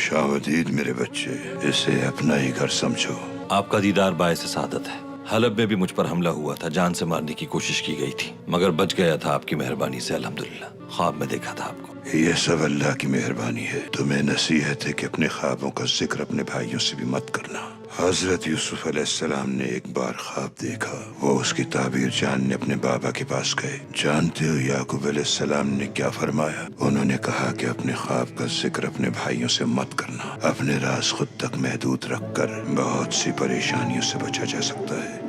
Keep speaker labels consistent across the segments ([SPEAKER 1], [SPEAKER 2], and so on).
[SPEAKER 1] खुश आमदीद मेरे बच्चे, इसे अपना ही घर समझो।
[SPEAKER 2] आपका दीदार बायस सादत है। हलब में भी मुझ पर हमला हुआ था, जान से मारने की कोशिश की गई थी, मगर बच गया था आपकी मेहरबानी से अल्हम्दुलिल्लाह। ख्वाब में देखा था आपको।
[SPEAKER 1] ये सब अल्लाह की मेहरबानी है। तुम्हें नसीहत है कि अपने ख्वाबों का जिक्र अपने भाइयों से भी मत करना। हजरत यूसुफ अलैहिस्सलाम ने एक बार ख्वाब देखा। वो उसकी ताबीर जानने अपने बाबा के पास गए। जानते हो याकूब अलैहिस्सलाम ने क्या फरमाया? उन्होंने कहा कि अपने ख्वाब का जिक्र अपने भाइयों से मत करना। अपने राज खुद तक महदूद रखकर बहुत सी परेशानियों से बचा जा सकता है।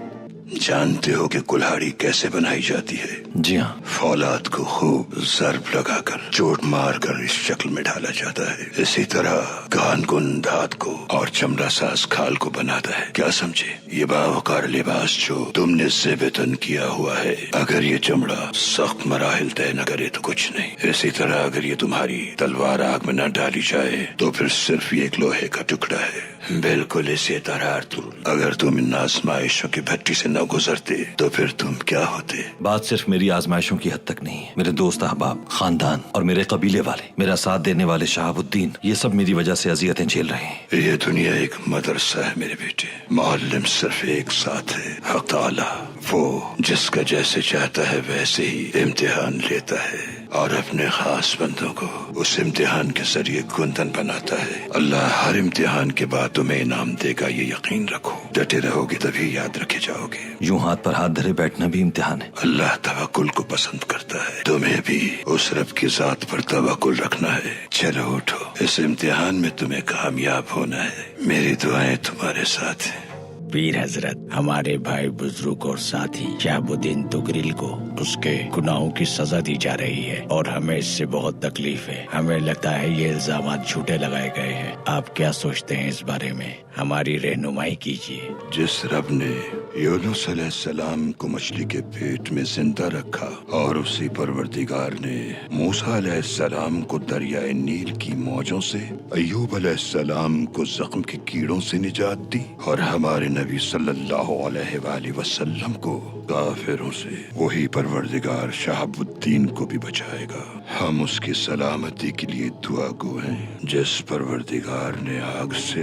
[SPEAKER 1] जानते हो कि कुल्हाड़ी कैसे बनाई जाती है?
[SPEAKER 2] जी हाँ।
[SPEAKER 1] फौलाद को खूब ज़र्ब लगाकर चोट मारकर इस शक्ल में ढाला जाता है। इसी तरह कान कुन धात को और चमड़ा साज खाल को बनाता है। क्या समझे? ये बावकार लिबास जो तुमने ज़ेबतन किया हुआ है, अगर ये चमड़ा सख्त मराहिल तय न करे तो कुछ नहीं। इसी तरह अगर ये तुम्हारी तलवार आग में न डाली जाए तो फिर सिर्फ ये एक लोहे का टुकड़ा है। बिल्कुल इसी तरह अर्तुल, अगर तुम इन आजमाइशों की भट्टी से न गुजरते तो फिर तुम क्या होते?
[SPEAKER 2] बात सिर्फ मेरी आजमाइशों की हद तक नहीं है। मेरे दोस्त अहबाब, खानदान और मेरे कबीले वाले, मेरा साथ देने वाले शहाबुद्दीन, ये सब मेरी वजह से अजियतें झेल रहे हैं।
[SPEAKER 1] ये दुनिया एक मदरसा है मेरे बेटे। मुअल्लिम सिर्फ एक साथ है, हक ताला। वो जिसका जैसे चाहता है वैसे ही इम्तिहान लेता है और अपने खास बंदों को उस इम्तिहान के जरिए गुंदन बनाता है। अल्लाह हर इम्तिहान के बाद तुम्हें इनाम देगा, ये यकीन रखो। डटे रहोगे तभी याद रखे जाओगे।
[SPEAKER 2] यूं हाथ पर हाथ धरे बैठना भी इम्तिहान है।
[SPEAKER 1] अल्लाह तवक्कुल को पसंद करता है। तुम्हें भी उस रब की जात पर तवक्कुल रखना है। चलो उठो, इस इम्तिहान में तुम्हें कामयाब होना है। मेरी दुआएं तुम्हारे साथ हैं।
[SPEAKER 3] पीर हजरत, हमारे भाई बुजुर्ग और साथी शहाबुद्दीन तुगरिल को उसके गुनाहों की सजा दी जा रही है और हमें इससे बहुत तकलीफ है। हमें लगता है ये इल्जामात झूठे लगाए गए हैं। आप क्या सोचते हैं इस बारे में? हमारी रहनुमाई कीजिए।
[SPEAKER 1] जिस रब ने यूनुस अलैहिस्सलाम को मछली के पेट में जिंदा रखा और उसी परवरदिगार ने मूसा अलैहिस्सलाम को दरियाए नील की मौजों से, अय्यूब अलैहिस्सलाम को जख्म के कीड़ों से निजात दी और हमारे नबी सल्लल्लाहु अलैहि वसल्लम को काफिरों से, वही परवरदिगार शहाबुद्दीन को भी बचाएगा। हम उसकी सलामती के लिए दुआ गो हैं। जिस परवरदिगार ने आग से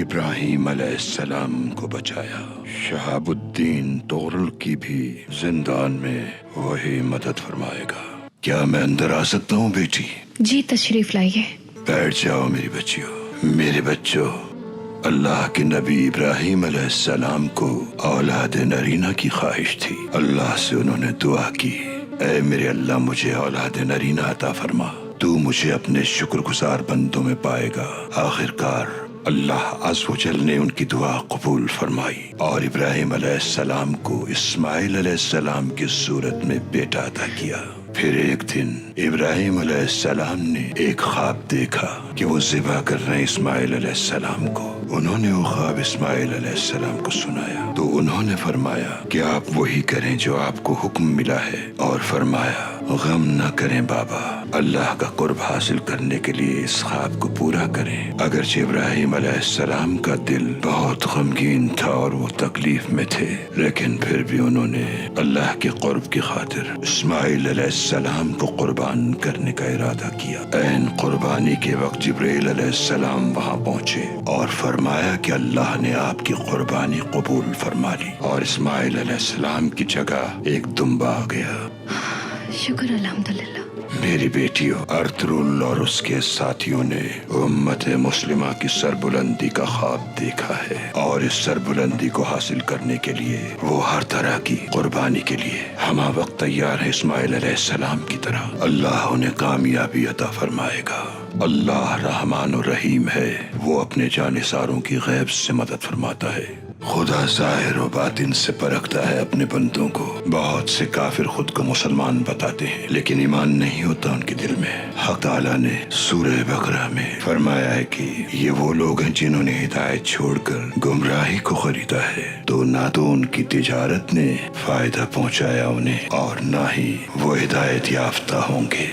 [SPEAKER 1] इब्राहिम अलैहिस्सलाम को बचाया, शहाबुद्दीन तोरल की भी जिंदान में वही मदद फरमाएगा। क्या मैं अंदर आ सकता हूँ बेटी?
[SPEAKER 4] जी तशरीफ लाइए।
[SPEAKER 1] बैठ जाओ मेरी बच्चियों। मेरे बच्चों, अल्लाह के नबी इब्राहिम अलैहिस्सलाम को औलाद नरीना की ख्वाहिश थी। अल्लाह से उन्होंने दुआ की, ऐ मेरे अल्लाह मुझे औलाद नरीना अता फरमा। तू मुझे अपने शुक्रगुजार बंदों में पाएगा। आखिरकार अल्लाह अज़्ज़ व जल ने उनकी दुआ कबूल फरमाई और इब्राहिम अलैहिस्सलाम को इस्माइल अलैहिस्सलाम की सूरत में बेटा अता किया। फिर एक दिन इब्राहिम अलैहिस्सलाम ने एक ख्वाब देखा कि वो ज़िबा कर रहे हैं इस्माइल अलैहिस्सलाम को। उन्होंने वो ख्वाब इस्माइल अलैहिस्सलाम को सुनाया तो उन्होंने फरमाया कि आप वही करें जो आपको हुक्म मिला है, और फरमाया गम न करें बाबा, अल्लाह का कुर्ब हासिल करने के लिए इस ख्वाब को पूरा करें। अगरचे इब्राहिम अलैहिस्सलाम का दिल बहुत गमगीन था और वो तकलीफ में थे, लेकिन फिर भी उन्होंने अल्लाह के कुर्ब की खातिर इस्माइल अलैहिस्सलाम को कुर्बान करने का इरादा किया। ऐन कुर्बानी के वक्त जिब्रील अलैहिस्सलाम वहाँ पहुँचे और फरमाया कि अल्लाह ने आपकी कुर्बानी कबूल फरमा ली और इस्माइल अलैहिस्सलाम की जगह एक दुम्बा आ गया।
[SPEAKER 4] शुक्र अल्हम्दुलिल्लाह।
[SPEAKER 1] मेरी बेटियों, अर्तुगरुल और उसके साथियों ने उम्मत मुस्लिमा की सरबुलंदी का ख्वाब देखा है और इस सरबुलंदी को हासिल करने के लिए वो हर तरह की कुर्बानी के लिए हमा वक्त तैयार है। इस्माइल अलैहिस्सलाम की तरह अल्लाह उन्हें कामयाबी अता फरमाएगा। अल्लाह रहमान और रहीम है, वो अपने जानिसारों की गैब से मदद फरमाता है। खुदा ज़ाहिर और बातिन से परखता है अपने बंदों को। बहुत से काफिर खुद को मुसलमान बताते हैं लेकिन ईमान नहीं होता उनके दिल में। हक ताला ने सूरह बकरा में फरमाया है कि ये वो लोग हैं जिन्होंने हिदायत छोड़कर गुमराही को खरीदा है, तो ना तो उनकी तिजारत ने फायदा पहुंचाया उन्हें और ना ही वो हिदायत याफ्ता होंगे।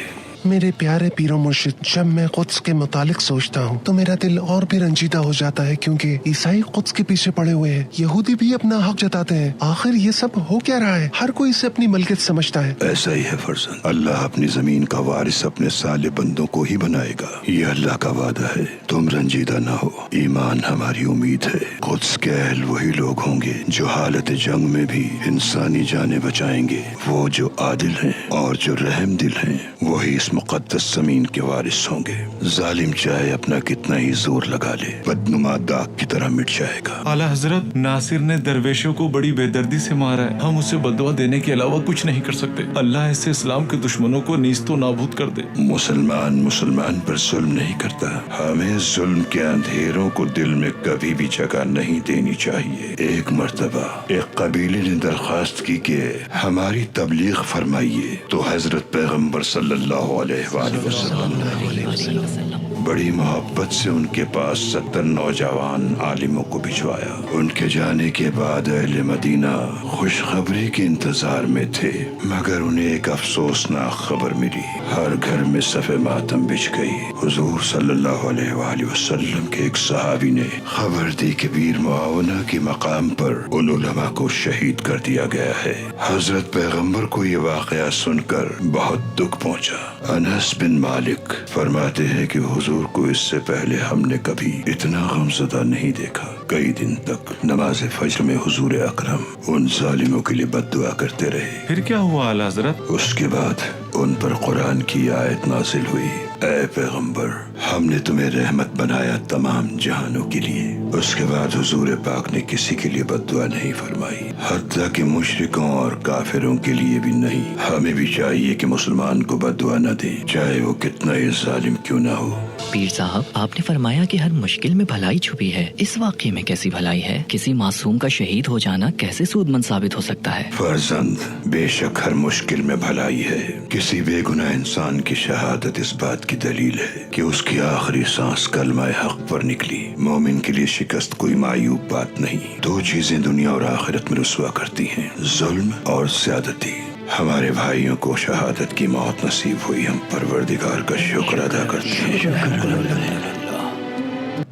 [SPEAKER 5] मेरे प्यारे पीरो मुर्शिद, जब मैं कुद्स के मुतालिक सोचता हूँ तो मेरा दिल और भी रंजीदा हो जाता है, क्योंकि ईसाई कुद्स के पीछे पड़े हुए हैं, यहूदी भी अपना हक जताते हैं। आखिर ये सब हो क्या रहा है? हर कोई इसे अपनी मलकियत समझता है।
[SPEAKER 1] ऐसा ही है फर्जंद, अल्लाह अपनी जमीन का वारिस अपने साले बंदों को ही बनाएगा, ये अल्लाह का वादा है। तुम रंजीदा ना हो, ईमान हमारी उम्मीद है। कुद्स के अहल वही लोग होंगे जो हालत जंग में भी इंसानी जानें बचाएंगे। वो जो आदिल हैं और जो रहम दिल हैं वही इस मुकद्दस जमीन के वारिस होंगे। जालिम चाहे अपना कितना ही जोर लगा ले, बदनुमा दाग की तरह मिट जाएगा।
[SPEAKER 6] आला हजरत, नासिर ने दरवेशों को बड़ी बेदर्दी से मारा है। हम उसे बददुआ देने के अलावा कुछ नहीं कर सकते। अल्लाह ऐसे इस्लाम के दुश्मनों को नीस्तो नाबूद कर दे।
[SPEAKER 1] मुसलमान पर जुल्म नहीं करता। हमें जुल्म के अंधेरों को दिल में कभी भी जगह नहीं देनी चाहिए। एक मर्तबा एक कबीले ने दरख्वास्त की कि हमारी तबलीग फरमाइए, तो हजरत पैगम्बर सल्लल्लाहु अलैहि वसल्लम बड़ी मोहब्बत से उनके पास 70 नौजवान आलिमों को भिजवाया। उनके जाने के बाद अहले मदीना खुशखबरी के इंतजार में थे, मगर उन्हें एक अफसोसनाक खबर मिली। हर घर में सफ़े मातम बिछ गई। हुजूर सल्लल्लाहु अलैहि वसल्लम के एक सहाबी ने खबर दी कि वीर मुआवना के मकाम पर उन उलमा को शहीद कर दिया गया है। हजरत पैगम्बर को ये वाक़या सुनकर बहुत दुख पहुंचा। अनस बिन मालिक फरमाते हैं कि हुजूर को इससे पहले हमने कभी इतना गमज़दा नहीं देखा। कई दिन तक नमाज फज्र में हुजूर अकरम उन जालिमों के लिए बद्दुआ करते रहे।
[SPEAKER 6] फिर क्या हुआ आला हजरत?
[SPEAKER 1] उसके बाद उन पर कुरान की आयत नाजिल हुई, ऐ पैगम्बर, हमने तुम्हें रहमत बनाया तमाम जहानों के लिए। उसके बाद हुजूर पाक ने किसी के लिए बद्दुआ नहीं फरमाई, हत्ता कि मुशरिकों और काफिरों के लिए भी नहीं। हमें भी चाहिए कि मुसलमान को बद्दुआ न दें, चाहे वो कितना ही जालिम क्यों ना हो।
[SPEAKER 7] पीर साहब, आपने फरमाया कि हर मुश्किल में भलाई छुपी है। इस वाक़े में कैसी भलाई है? किसी मासूम का शहीद हो जाना कैसे सूदमंद साबित हो सकता है?
[SPEAKER 1] फर्जंद, बेशक हर मुश्किल में भलाई है। किसी बेगुनाह इंसान की शहादत इस बात की दलील है कि उसकी आखिरी सांस कलमा हक पर निकली। मोमिन के लिए शिकस्त कोई मायूब बात नहीं। दो चीजें दुनिया और आखिरत में रुस्वा करती हैं, जुल्म और ज़्यादती। हमारे भाइयों को शहादत की मौत नसीब हुई, हम परवरदिगार का शुक्र अदा करते हैं।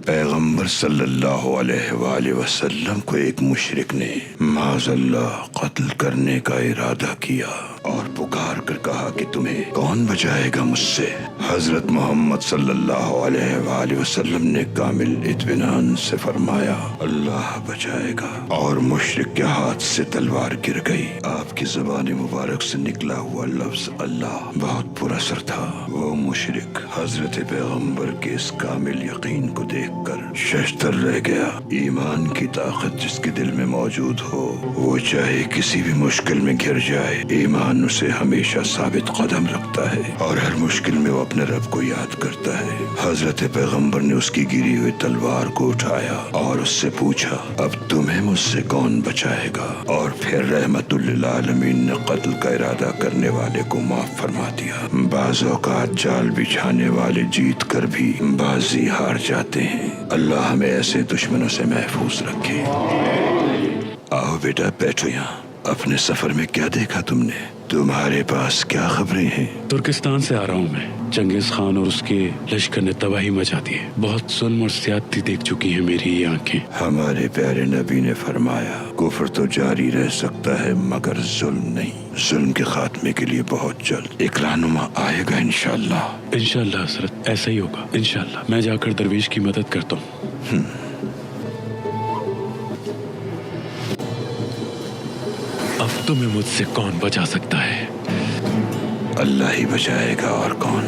[SPEAKER 1] पैगम्बर सल्लल्लाहु अलैहि वसल्लम को एक मुशरिक ने माज़अल्लाह कत्ल करने का इरादा किया और पुकार कर कहा कि तुम्हें कौन बचाएगा मुझसे। हजरत मोहम्मद सल्लल्लाहु अलैहि वसल्लम ने कामिल इत्मीनान से फरमाया, अल्लाह बचाएगा, और मुशरिक के हाथ से तलवार गिर गई। आपकी ज़बान मुबारक से निकला हुआ लफ्ज अल्लाह बहुत पुरअसर था। वो मुशरिक हजरत पैगम्बर के इस कामिल यकीन को देखकर शशदर रह गया। ईमान की ताकत जिसके दिल में मौजूद हो, वो चाहे किसी भी मुश्किल में घिर जाए, ईमान उसे हमेशा साबित कदम रखता है और हर मुश्किल में वो अपने रब को याद करता है। हजरत पैगम्बर ने उसकी गिरी हुई तलवार को उठाया और उससे पूछा, अब तुम्हें मुझसे कौन बचाएगा? और फिर रहमतुल लिल आलमीन ने कत्ल का इरादा करने वाले को माफ फरमा दिया। बाज़ औक़ात जाल बिछाने वाले जीत कर भी बाजी हार जाते हैं। अल्लाह हमें ऐसे दुश्मनों से महफूज रखे। आओ बेटा, बैठो यहाँ। अपने सफर में क्या देखा तुमने? तुम्हारे पास क्या खबरें हैं?
[SPEAKER 8] तुर्किस्तान से आ रहा हूँ मैं। चंगेज खान और उसके लश्कर ने तबाही मचा दी है। बहुत जुल्म और ज्यादती देख चुकी हैं मेरी ये आंखें।
[SPEAKER 1] हमारे प्यारे नबी ने फरमाया, कुफ्र तो जारी रह सकता है मगर जुल्म नहीं। जुल्म के खात्मे के लिए बहुत जल्द एक रहनुमा आएगा इंशाअल्लाह।
[SPEAKER 8] इंशाअल्लाह हजरत, ऐसा ही होगा इंशाअल्लाह। मैं जाकर दरवेश की मदद करता हूँ। अब तुम्हें मुझसे कौन बचा सकता है?
[SPEAKER 1] अल्लाह ही बचाएगा, और कौन।